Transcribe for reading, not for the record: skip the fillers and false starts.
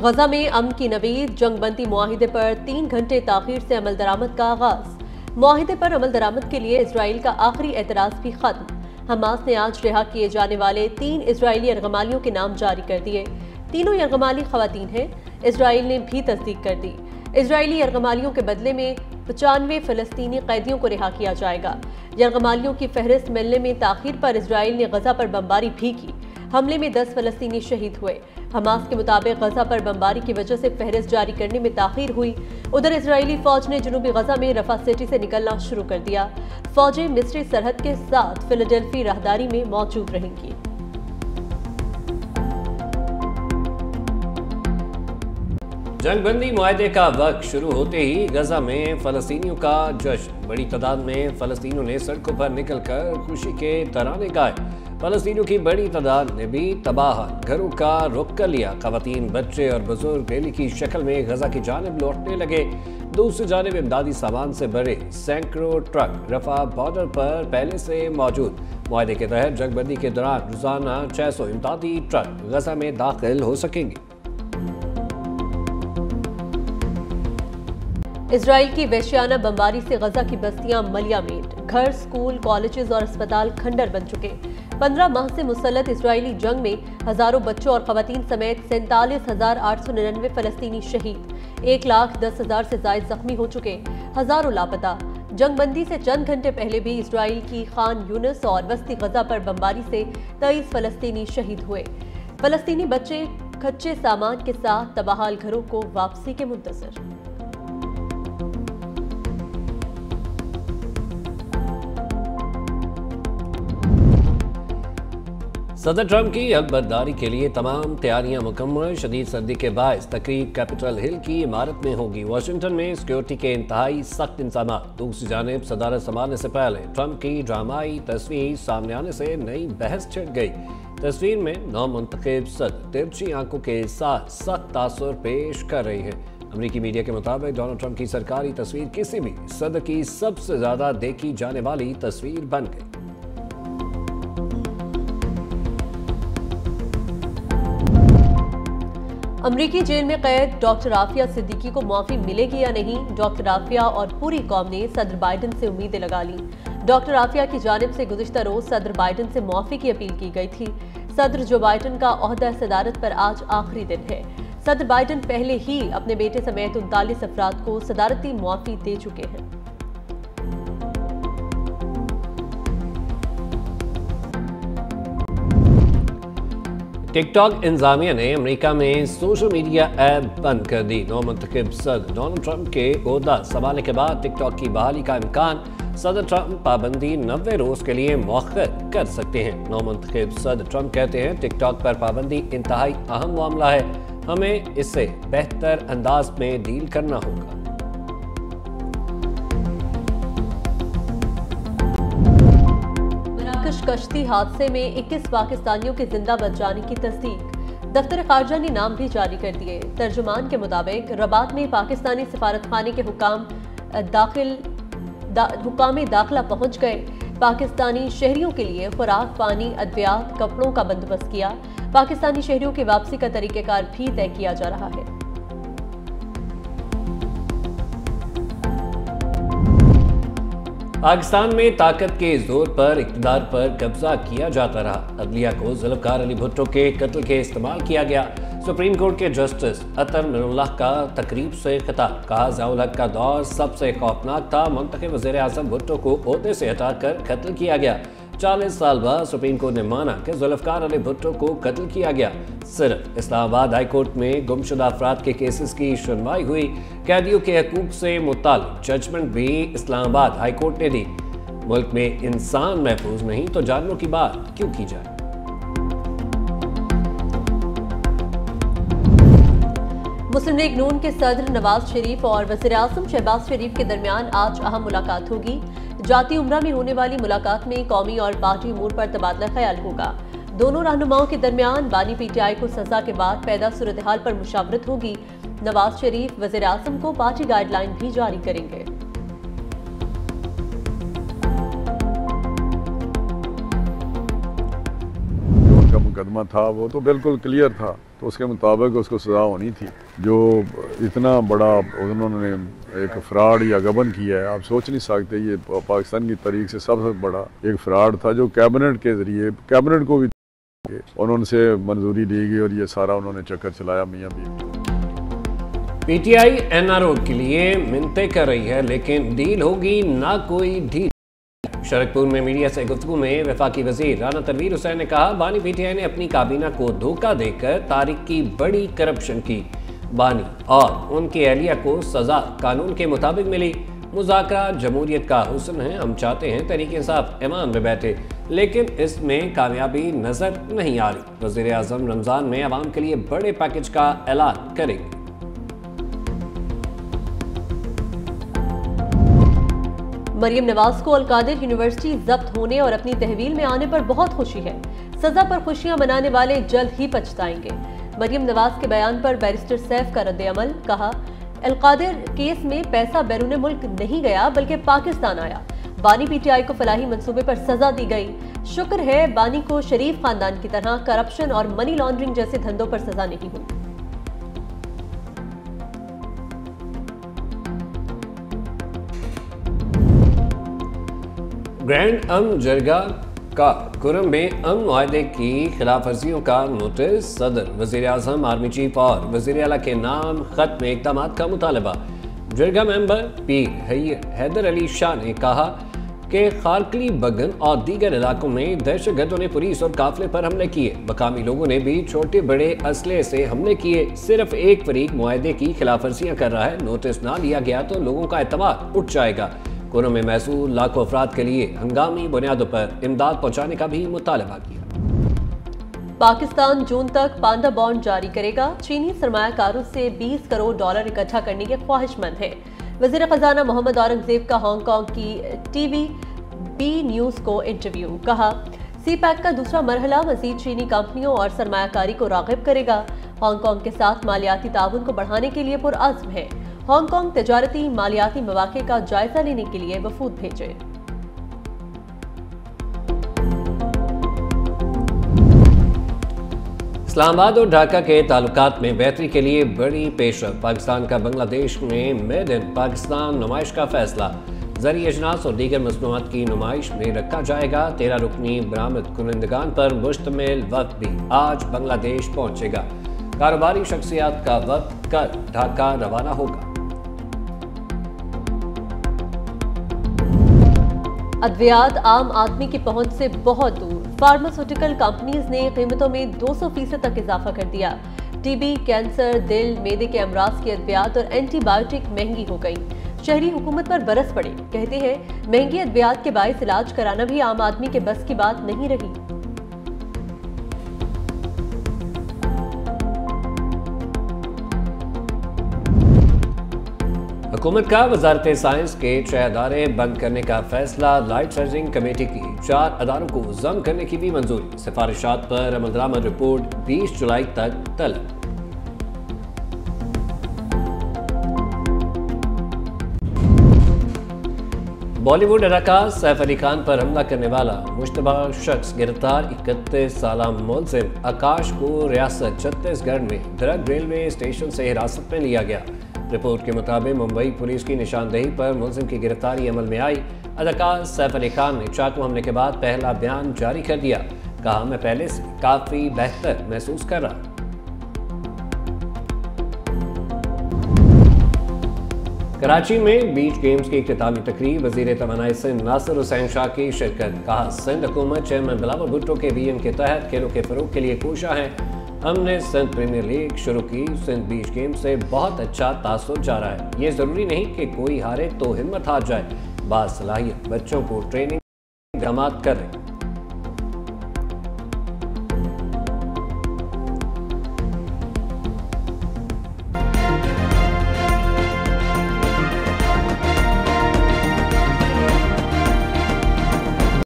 गजा में अमन की नवीद, जंगबंदी मुआहिदे पर 3 घंटे ताखीर से अमल दरामद का आगाज। मुआहिदे पर अमल दरामद के लिए इसराइल का आखिरी एतराज भी खत्म। हमास ने आज रिहा किए जाने वाले 3 इजरायली यरगमालियों के नाम जारी कर दिए। तीनों यरगमाली खवातीन हैं। इसराइल ने भी तस्दीक कर दी। इजरायली यरगमालियों के बदले में 95 फलस्तीनी कैदियों को रिहा किया जाएगा। यरगमालियों की फहरिस्त मिलने में ताखीर पर इसराइल ने गजा पर बमबारी भी की। हमले में 10 फलस्तीनी शहीद हुए। हमास के मुताबिक गजा पर बमबारी की वजह से फहरिस्त जारी करने में ताखीर हुई। उधर इजरायली फौज ने जनूबी गजा में रफा सिटी से निकलना शुरू कर दिया। फौजें मिस्री सरहद के साथ फिलाडेल्फी राहदारी में मौजूद रहेंगी। जंगबंदी मुआहदे का वक्त शुरू होते ही गजा में फलस्तीनियों का जश्न। बड़ी तादाद में फलस्तीनियों ने सड़कों पर निकलकर खुशी के तराने गाए। फलस्तीनियों की बड़ी तादाद ने भी तबाह घरों का रुख कर लिया। खवातीन, बच्चे और बुजुर्ग रैली की शक्ल में गजा की जानिब लौटने लगे। दूसरी जानिब इमदादी सामान से भरे सैकड़ों ट्रक रफा बॉर्डर पर पहले से मौजूद। मुआहदे के तहत जंगबंदी के दौरान रोजाना 600 इमदादी ट्रक गजा में दाखिल हो सकेंगे। इसराइल की वहशियाना बमबारी से गजा की बस्तियां मलियामेट, घर, स्कूल, कॉलेजेस और अस्पताल खंडर बन चुके। 15 माह से मुसल्लत इसराइली जंग में हजारों बच्चों और खवातीन समेत 47,899 फलस्तीनी शहीद, 1,10,000 से ज्यादा जख्मी हो चुके, हजारों लापता। जंगबंदी से चंद घंटे पहले भी इसराइल की खान यूनिस और वस्ती गजा पर बमबारी से 23 फलस्तीनी शहीद हुए। फलस्तीनी बच्चे कच्चे सामान के साथ तबाहाल घरों को वापसी के मुंतजर। सदर ट्रंप की हकबरदारी के लिए तमाम तैयारियां मुकम्मल। शदीद सर्दी के बायस तकरीब कैपिटल हिल की इमारत में होगी। वाशिंगटन में सिक्योरिटी के इंतहाई सख्त इंतजाम। दूसरी जानिब सदारत संभालने से पहले ट्रंप की ड्रामाई तस्वीर सामने आने से नई बहस छिड़ गई। तस्वीर में नौमुंतखब सदर तिरछी आंखों के साथ सख्त तासुर पेश कर रही है। अमरीकी मीडिया के मुताबिक डोनाल्ड ट्रंप की सरकारी तस्वीर किसी भी सदर की सबसे ज्यादा देखी जाने वाली तस्वीर बन गई। अमरीकी जेल में कैद डॉक्टर आफिया सिद्दीकी को मुआफी मिलेगी या नहीं, डॉक्टर आफिया और पूरी कौम ने सदर बाइडन से उम्मीदें लगा ली। डॉक्टर आफिया की जानिब से गुज़िश्ता रोज सदर बाइडन से मुआफी की अपील की गई थी। सदर जो बाइडन का ओहदा सदारत पर आज आखिरी दिन है। सदर बाइडन पहले ही अपने बेटे समेत 39 अफराद को सदारती मुआफी दे चुके हैं। टिकटॉक इंतजामिया ने अमेरिका में सोशल मीडिया ऐप बंद कर दी। नौमुंतखब सदर डोनाल्ड ट्रंप के ओहदा संभालने के बाद टिकटॉक की बहाली का इम्कान। सदर ट्रंप पाबंदी 90 रोज के लिए मौखर कर सकते हैं। नौमुंतखब सदर ट्रंप कहते हैं टिकटॉक पर पाबंदी इंतहाई अहम मामला है, हमें इससे बेहतर अंदाज में डील करना होगा। कश्ती हादसे में 21 पाकिस्तानियों के जिंदा बच जाने की तस्दीक। दफ्तर खारजा ने नाम भी जारी कर दिए। तर्जुमान के मुताबिक रबात में पाकिस्तानी सफारतखाने के हुकाम दाखिला पहुंच गए। पाकिस्तानी शहरियों के लिए खुराक, पानी, अद्वियात, कपड़ों का बंदोबस्त किया। पाकिस्तानी शहरियों की वापसी का तरीक़ेकार भी तय किया जा रहा है। पाकिस्तान में ताकत के जोर पर इक़्तिदार पर कब्जा किया जाता रहा। अदलिया को ज़ुल्फ़िकार अली भुट्टो के कत्ल के इस्तेमाल किया गया। सुप्रीम कोर्ट के जस्टिस अतर मिनुल्लाह का तकरीब से खिताब। कहा ज़ियाउल हक़ का दौर सबसे खौफनाक था। मुंतखब वज़ीर आज़म भुट्टो को ओहदे से हटाकर कत्ल किया गया। 40 साल बाद सुप्रीम कोर्ट ने माना कि ज़ुल्फ़िकार अली भुट्टो को कत्ल किया गया। सिर्फ इस्लामाबाद हाई कोर्ट में गुमशुदा अफराद के केसेस की सुनवाई हुई। कैदियों के हकूक़ से मुताल्लिक़ जजमेंट भी इस्लामाबाद हाई कोर्ट ने दी। मुल्क में इंसान महफूज नहीं तो जानवरों की बात क्यों की जाए। मुस्लिम लीग नून के सदर नवाज शरीफ और वज़ीर आज़म शहबाज शरीफ के दरमियान आज अहम मुलाकात होगी। जाती उम्रा में होने वाली मुलाकात में कौमी और पार्टी उमूर पर तबादला ख्याल होगा। दोनों रहनुमाओं के दरमियान बानी पीटीआई को सजा के बाद पैदा सूरत हाल पर मुशावरत होगी। नवाज शरीफ वज़ीर आज़म को पार्टी गाइडलाइन भी जारी करेंगे। उनका मुकदमा था वो तो बिल्कुल क्लियर था तो उसके मुताबिक उसको सज़ा होनी थी। जो इतना बड़ा उन्होंने एक फ्रॉड या गबन किया है, आप सोच नहीं सकते। ये पाकिस्तान की तारीख से सबसे बड़ा एक फ्रॉड था जो कैबिनेट के ज़रिए, कैबिनेट को भी उन्होंने मंजूरी दी गई और ये सारा उन्होंने चक्कर चलाया मियाँ बीवी। पीटीआई एनआरओ के लिए मिन्नतें कर रही है, लेकिन डील होगी ना कोई डील। शरकपुर में मीडिया से गुफ्तगू में वफाकी वजीर राना तनवीर हुसैन ने कहा, बानी पीटीआई ने अपनी काबीना को धोखा देकर तारिक की बड़ी करप्शन की। बानी और उनकी अहलिया को सजा कानून के मुताबिक मिली। मुज़ाकरा जमहूरियत का हुस्न है, हम चाहते हैं तहरीक इंसाफ ईमान में बैठे, लेकिन इसमें कामयाबी नजर नहीं आ रही। वज़ीर आज़म रमजान में अवाम के लिए बड़े पैकेज का ऐलान करेंगे। मरियम नवाज को अलकादिर यूनिवर्सिटी जब्त होने और अपनी तहवील में आने पर बहुत खुशी है। सजा पर खुशियां मनाने वाले जल्द ही पछताएंगे। मरियम नवाज के बयान पर बैरिस्टर सैफ का रद्द-ए-अमल, कहा, अलकादिर केस में पैसा बैरून मुल्क नहीं गया बल्कि पाकिस्तान आया। बानी पीटीआई को फलाही मंसूबे पर सजा दी गई। शुक्र है बानी को शरीफ खानदान की तरह करप्शन और मनी लॉन्ड्रिंग जैसे धंधों पर सजा नहीं हुई। ग्रैंड अमन जरगा का कुरम में अमन मुआहदे की खिलाफ वर्जियों का नोटिस। सदर, वज़ीर आज़म, आर्मी चीफ और वज़ीर आला के नाम खत में इक़दाम का मुतालबा। जरगा मेंबर पीर हैदर अली शाह ने कहा कि खारकली, बगन और दीगर इलाकों में दहशतगर्दों ने पुलिस और काफिले पर हमले किए। मकामी लोगों ने भी छोटे बड़े असले से हमले किए। सिर्फ एक फरीक मुआहदे की खिलाफ वर्जियां कर रहा है। नोटिस ना लिया गया तो लोगों का एतमाद उठ जाएगा। कुरम में महसूल लाखों अफराद के लिए हंगामी बुनियादों पर इमदाद पहुंचाने का भी मुतालबा किया। पाकिस्तान जून तक पांडा बॉन्ड जारी करेगा। चीनी सरमायाकारों से 20 करोड़ डॉलर इकट्ठा करने के ख्वाहिशमंद है। वज़ीर खजाना मोहम्मद औरंगजेब का हांगकांग की टीवी बी न्यूज को इंटरव्यू, कहा, सी पैक का दूसरा मरहला मजीद चीनी कंपनियों और सरमायाकारी को राग़िब करेगा। हांगकांग के साथ मालियाती ताउन को बढ़ाने के लिए पुरअज़्म है। हांगकांग तजारती मालियाती मौक़े का जायजा लेने के लिए वफूद भेजे। इस्लामाबाद और ढाका के ताल्लुकात में बेहतरी के लिए बड़ी पेशरफ। पाकिस्तान का बांग्लादेश में मेड इन पाकिस्तान नुमाइश का फैसला। ज़री अजनास और दीगर मसनूआत की नुमाइश में रखा जाएगा। 13 रुकनी बरामद कुनंदगान पर मुश्तमिल वक्त भी आज बांग्लादेश पहुंचेगा। कारोबारी शख्सियात का वक्त कल ढाका रवाना होगा। अद्वियात आम आदमी की पहुंच से बहुत दूर। फार्मास्यूटिकल कंपनीज ने कीमतों में 200% तक इजाफा कर दिया। टीबी, कैंसर, दिल, मेदे के अमराज की अद्वियात और एंटीबायोटिक महंगी हो गई। शहरी हुकूमत पर बरस पड़े। कहते हैं महंगी अद्वियात के बायस इलाज कराना भी आम आदमी के बस की बात नहीं रही। हुकूमत का वजारत साइंस के 6 अदारे बंद करने का फैसला। लाइट सर्जिंग कमेटी की 4 अदारों को जम करने की भी मंजूरी। सिफारिशात पर अमलदरामद रिपोर्ट 20 जुलाई तक तलब। बॉलीवुड अदाकार सैफ अली खान पर हमला करने वाला मुश्तबा शख्स गिरफ्तार। 31 साला मुलजिम आकाश को रियासत छत्तीसगढ़ में दरग रेलवे स्टेशन से हिरासत में लिया गया। रिपोर्ट के मुताबिक मुंबई पुलिस की निशानदेही पर मुलजिम की गिरफ्तारी अमल में आई। अदाकार सैफ अली खान ने चाकू हमले के बाद पहला बयान जारी कर दिया। कहा, मैं पहले से काफी बेहतर महसूस कर रहा। कराची में बीच गेम्स की इख्तितामी तकरीब। वजीर तवानाई सिंध नासिर हुसैन शाह की शिरकत। कहा, सिंध हुकूमत चेयरमैन बिलावल भुट्टो के विजन के तहत खेलों के फरोग के लिए कोशा है। हमने सिंध प्रीमियर लीग शुरू की। सिंध बीच गेम से बहुत अच्छा तासुर जा रहा है। ये जरूरी नहीं कि कोई हारे तो हिम्मत हार जाए। बासलाहियत बच्चों को ट्रेनिंग कर रहे हैं।